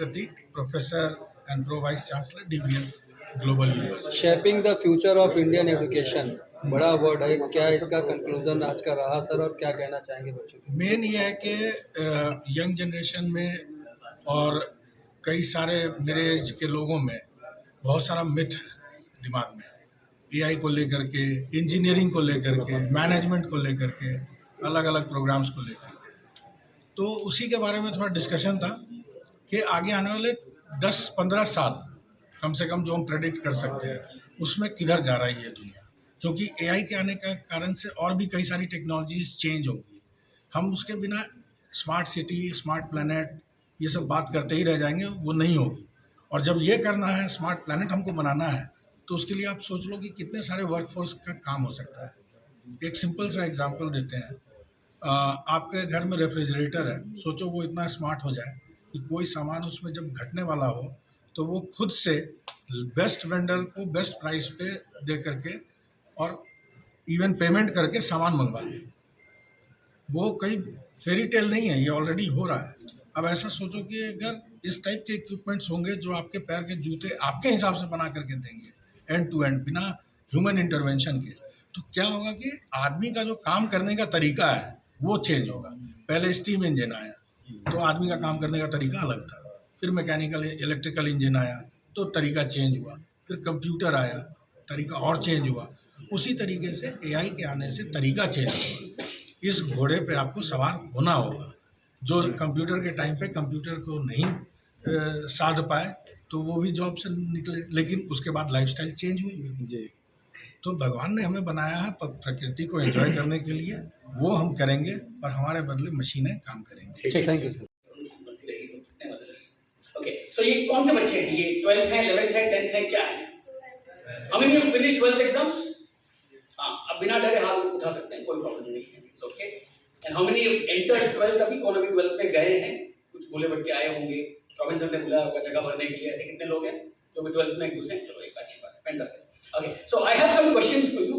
Pratik, Professor and Pro Vice Chancellor, DBS Global University. Shaping the future of Indian education, बड़ा word है, क्या इसका conclusion आज का रहा सर, और क्या कहना चाहेंगे बच्चों को? मेन ये है कि यंग जनरेशन में और कई सारे मेरे एज के लोगों में बहुत सारा मिथ है दिमाग में, एआई को लेकर के, इंजीनियरिंग को लेकर के, मैनेजमेंट को लेकर के, अलग अलग प्रोग्राम्स को लेकर के। तो उसी के बारे में थोड़ा डिस्कशन था कि आगे आने वाले 10-15 साल कम से कम जो हम प्रेडिक्ट कर सकते हैं उसमें किधर जा रही है दुनिया, क्योंकि एआई के आने का कारण से और भी कई सारी टेक्नोलॉजीज चेंज होंगी। हम उसके बिना स्मार्ट सिटी, स्मार्ट प्लैनेट, ये सब बात करते ही रह जाएंगे, वो नहीं होगी। और जब ये करना है, स्मार्ट प्लैनेट हमको बनाना है, तो उसके लिए आप सोच लो कि कितने सारे वर्कफोर्स का काम हो सकता है। एक सिंपल सा एग्जांपल देते हैं, आपके घर में रेफ्रिजरेटर है, सोचो वो इतना स्मार्ट हो जाए कि कोई सामान उसमें जब घटने वाला हो तो वो खुद से बेस्ट वेंडर को बेस्ट प्राइस पे दे करके और इवन पेमेंट करके सामान मंगवा ले। वो कहीं फेरी टेल नहीं है, ये ऑलरेडी हो रहा है। अब ऐसा सोचो कि अगर इस टाइप के इक्विपमेंट्स होंगे जो आपके पैर के जूते आपके हिसाब से बना करके देंगे एंड टू एंड, बिना ह्यूमन इंटरवेंशन के, तो क्या होगा कि आदमी का जो काम करने का तरीका है वो चेंज होगा। पहले स्टीम इंजन आया तो आदमी का काम करने का तरीका अलग था, फिर मैकेनिकल इलेक्ट्रिकल इंजन आया तो तरीका चेंज हुआ, फिर कंप्यूटर आया, तरीका और चेंज हुआ। उसी तरीके से एआई के आने से तरीका चेंज होगा। इस घोड़े पे आपको सवार होना होगा। जो कंप्यूटर के टाइम पे कंप्यूटर को नहीं साध पाए तो वो भी जॉब से निकले, लेकिन उसके बाद लाइफस्टाइल चेंज हुई जी। तो भगवान ने हमें बनाया है प्रकृति को एंजॉय करने के लिए, वो हम करेंगे और हमारे बदले मशीनें काम करेंगे। Thank you sir. ओके, सो ये कौन से बच्चे हैं? ये 12th है, 11th है, 10th है, क्या है? How many have finished 12th exams? हाँ, अब बिना डरे हाथ उठा सकते हैं, कोई प्रॉब्लम नहीं है, it's okay. And how many have entered 12th? अभी कौन अभी 12th में गए हैं? कुछ बोले बट के आए होंगे, रॉबिन सर ने बुलाया होगा जगह भरने के लिए। ऐसे कितने लोग हैं जो भी 12th में घुसे? चलो, एक अच्छी बात है, fantastic. Okay, so I have some questions for you.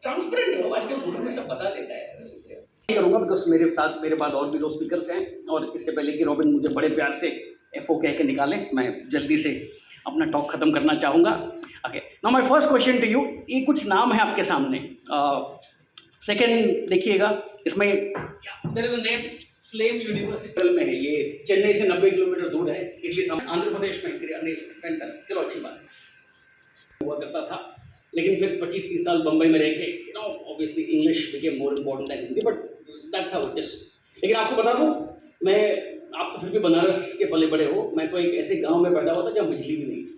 Transparent हो, आजकल ग्रुप में सब बता देता है। करूँगा बिकॉज मेरे साथ मेरे बाद और भी दो स्पीकर्स हैं, और इससे पहले कि रॉबिन मुझे बड़े प्यार से एफओ कह के निकाले, मैं जल्दी से अपना टॉक खत्म करना चाहूँगा। Okay, now my first question to you, ये कुछ नाम है आपके सामने। सेकंड देखिएगा, इसमें there is a name, FLAME University में है, ये चेन्नई से 90 किलोमीटर दूर है, इटली सामने, आंध्र प्रदेश में। चलो अच्छी बात है, हुआ करता था, लेकिन फिर 25-30 साल बम्बई में रह के obviously English became more important then Hindi, but that's how it is. लेकिन आपको बता दूं, आप तो फिर भी बनारस के पले बड़े हो, मैं तो एक ऐसे गांव में पैदा हुआ था जहाँ बिजली भी नहीं थी।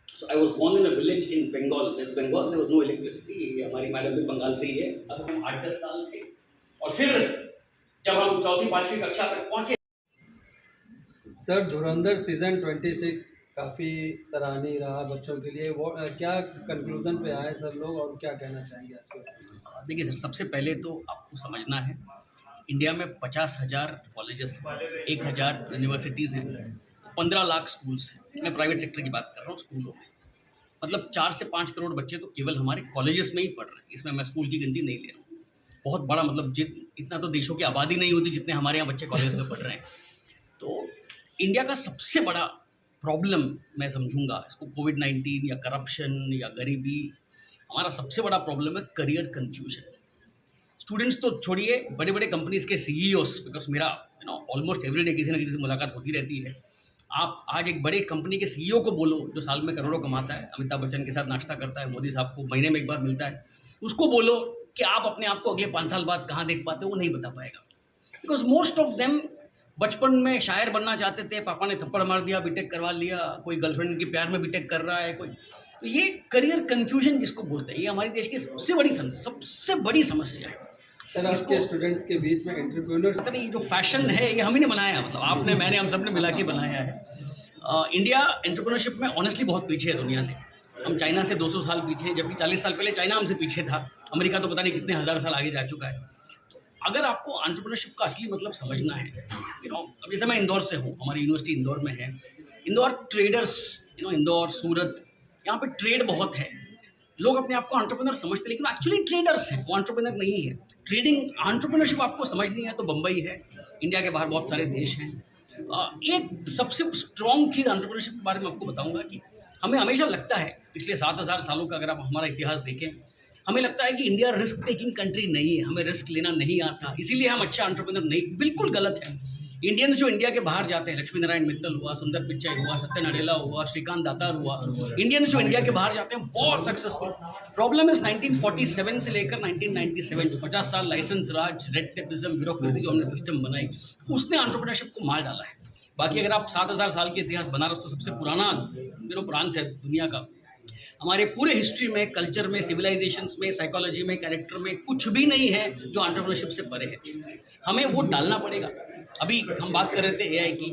So I was born in a village in Bengal, West Bengal, there was no electricity. हमारी मैडम भी बंगाल से ही है। अब हम 8-10 साल थे, और फिर जब हम 4वीं-5वीं कक्षा तक पहुँचे। सर, धुरंधर सीजन 26 काफ़ी सराहनीय रहा बच्चों के लिए, वो क्या कंक्लूजन पे आए सब लोग, और क्या कहना चाहेंगे आज के? देखिए सर, सबसे पहले तो आपको समझना है, इंडिया में 50,000 कॉलेजेस हैं, 1,000 यूनिवर्सिटीज़ हैं, 15 लाख स्कूल्स हैं। मैं प्राइवेट सेक्टर की बात कर रहा हूँ, स्कूलों में मतलब 4 से 5 करोड़ बच्चे तो केवल हमारे कॉलेजेस में ही पढ़ रहे हैं। इसमें मैं स्कूल की गिनती नहीं ले रहा हूँ। बहुत बड़ा मतलब इतना तो देशों की आबादी नहीं होती जितने हमारे यहाँ बच्चे कॉलेज में पढ़ रहे हैं। तो इंडिया का सबसे बड़ा प्रॉब्लम मैं समझूंगा इसको, कोविड-19 या करप्शन या गरीबी, हमारा सबसे बड़ा प्रॉब्लम है करियर कन्फ्यूजन। स्टूडेंट्स तो छोड़िए, बड़े बड़े कंपनीज के सीईओस, बिकॉज मेरा ऑलमोस्ट एवरीडे किसी ना किसी से मुलाकात होती रहती है। आप आज एक बड़े कंपनी के सीईओ को बोलो जो साल में करोड़ों कमाता है, अमिताभ बच्चन के साथ नाश्ता करता है, मोदी साहब को महीने में एक बार मिलता है, उसको बोलो कि आप अपने आप को अगले 5 साल बाद कहाँ देख पाते हो, वो नहीं बता पाएगा। बिकॉज मोस्ट ऑफ देम बचपन में शायर बनना चाहते थे, पापा ने थप्पड़ मार दिया, बीटेक करवा लिया, कोई गर्लफ्रेंड के प्यार में बीटेक कर रहा है कोई। तो ये करियर कन्फ्यूजन जिसको बोलते हैं, ये हमारे देश की सबसे बड़ी समस्या है। सर, आज के स्टूडेंट्स के बीच में एंटरप्रेन्योर्स, पता नहीं, जो फैशन है ये हम ही ने बनाया, मतलब आपने, मैंने, हम सब ने मिला के बनाया है। इंडिया एंटरप्रेन्योरशिप में ऑनेस्टली बहुत पीछे है दुनिया से। हम चाइना से 200 साल पीछे, जबकि 40 साल पहले चाइना हमसे पीछे था। अमेरिका तो पता नहीं कितने हज़ार साल आगे जा चुका है। तो अगर आपको एंटरप्रेन्योरशिप का असली मतलब समझना है, अब जैसे मैं इंदौर से हूँ, हमारी यूनिवर्सिटी इंदौर में है। इंदौर ट्रेडर्स, इंदौर, सूरत, यहाँ पे ट्रेड बहुत है। लोग अपने आप को एंटरप्रेन्योर समझते, लेकिन एक्चुअली ट्रेडर्स हैं, वो एंटरप्रेन्योर नहीं है। ट्रेडिंग एंटरप्रेन्योरशिप आपको समझनी है तो बम्बई है, इंडिया के बाहर बहुत सारे देश हैं। एक सबसे स्ट्रॉन्ग चीज़ एंटरप्रेन्योरशिप के बारे में आपको बताऊंगा कि हमें हमेशा लगता है, पिछले 7,000 सालों का अगर आप हमारा इतिहास देखें, हमें लगता है कि इंडिया रिस्क टेकिंग कंट्री नहीं है, हमें रिस्क लेना नहीं आता, इसीलिए हम अच्छा एंटरप्रेन्योर नहीं। बिल्कुल गलत है। इंडियंस जो इंडिया के बाहर जाते हैं, लक्ष्मी नारायण मित्तल हुआ, सुंदर पिच्चाई हुआ, सत्य नडेला हुआ, श्रीकांत दातार हुआ, इंडियंस जो इंडिया के बाहर जाते हैं बहुत सक्सेसफुल। प्रॉब्लम इज 1947 से लेकर 1997 जो 50 साल लाइसेंस राज, रेड टेपिज्म, ब्यूरोक्रेसी जो हमने सिस्टम बनाई, उसने एंटरप्रेन्योरशिप को मार डाला है। बाकी अगर आप 7,000 साल के इतिहास, बनारस तो सबसे पुराना प्रांत है दुनिया का। हमारे पूरे हिस्ट्री में, कल्चर में, सिविलाइजेशंस में, साइकोलॉजी में, कैरेक्टर में कुछ भी नहीं है जो एंटरप्रेन्योरशिप से परे है। हमें वो डालना पड़ेगा। अभी हम बात कर रहे थे एआई की।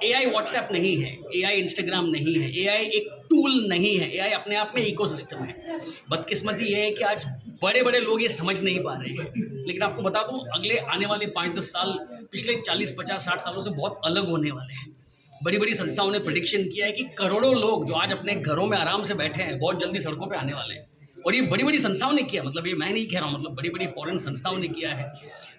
एआई व्हाट्सएप नहीं है, एआई इंस्टाग्राम नहीं है, एआई एक टूल नहीं है, एआई अपने आप में इकोसिस्टम है। बदकिस्मती ये है कि आज बड़े बड़े लोग ये समझ नहीं पा रहे हैं। लेकिन आपको बता दूं, अगले आने वाले 5-10 साल पिछले 40, 50, 60 सालों से बहुत अलग होने वाले हैं। बड़ी बड़ी संस्थाओं ने प्रेडिक्शन किया है कि करोड़ों लोग जो आज अपने घरों में आराम से बैठे हैं, बहुत जल्दी सड़कों पे आने वाले हैं। और ये बड़ी बड़ी संस्थाओं ने किया, मतलब ये मैं नहीं कह रहा हूँ, मतलब बड़ी बड़ी फॉरेन संस्थाओं ने किया है।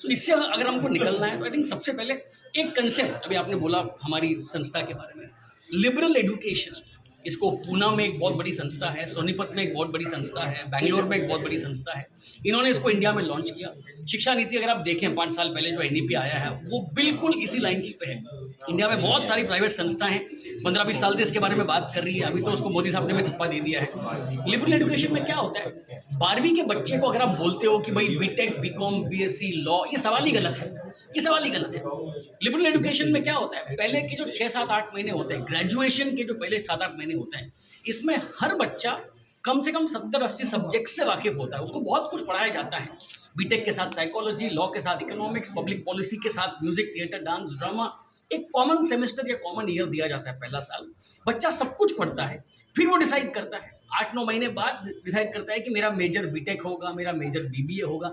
तो इससे अगर हमको निकलना है तो आई थिंक सबसे पहले एक कंसेप्ट, अभी आपने बोला हमारी संस्था के बारे में, लिबरल एजुकेशन। इसको पूना में एक बहुत बड़ी संस्था है, सोनीपत में एक बहुत बड़ी संस्था है, बैंगलोर में एक बहुत बड़ी संस्था है, इन्होंने इसको इंडिया में लॉन्च किया। शिक्षा नीति अगर आप देखें 5 साल पहले जो एनईपी आया है, वो बिल्कुल इसी लाइन्स पे है। इंडिया में बहुत सारी प्राइवेट संस्थाएं 15-20 साल से इसके बारे में बात कर रही है, अभी तो उसको मोदी साहब ने भी थप्पा दे दिया है। लिबरल एजुकेशन में क्या होता है, 12वीं के बच्चे को अगर आप बोलते हो कि भाई बीटेक, बीकॉम, बीएससी, लॉ, ये सवाल ही गलत है, ये सवाल ही गलत है। लिबरल एजुकेशन में क्या होता है, पहले के जो 6-7-8 महीने होते हैं, ग्रेजुएशन के जो पहले 7-8 महीने होते हैं, इसमें हर बच्चा कम से कम 70-80 सब्जेक्ट से वाकिफ होता है, उसको बहुत कुछ पढ़ाया जाता है। बीटेक के साथ साइकोलॉजी, लॉ के साथ इकोनॉमिक्स, पब्लिक पॉलिसी के साथ म्यूजिक, थिएटर, डांस, ड्रामा, एक कॉमन सेमेस्टर या कॉमन ईयर दिया जाता है पहला साल। बच्चा सब कुछ पढ़ता है, फिर वो डिसाइड करता है 8-9 महीने बाद डिसाइड करता है कि मेरा मेजर बीटेक होगा, मेरा मेजर बीबीए होगा।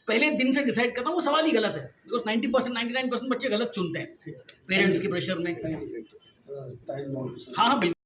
पहले दिन से डिसाइड करना वो सवाल ही गलत है, बिकॉज 90%, 99% बच्चे गलत चुनते हैं पेरेंट्स के प्रेशर में। टाइम हाँ हाँ बिल्कुल।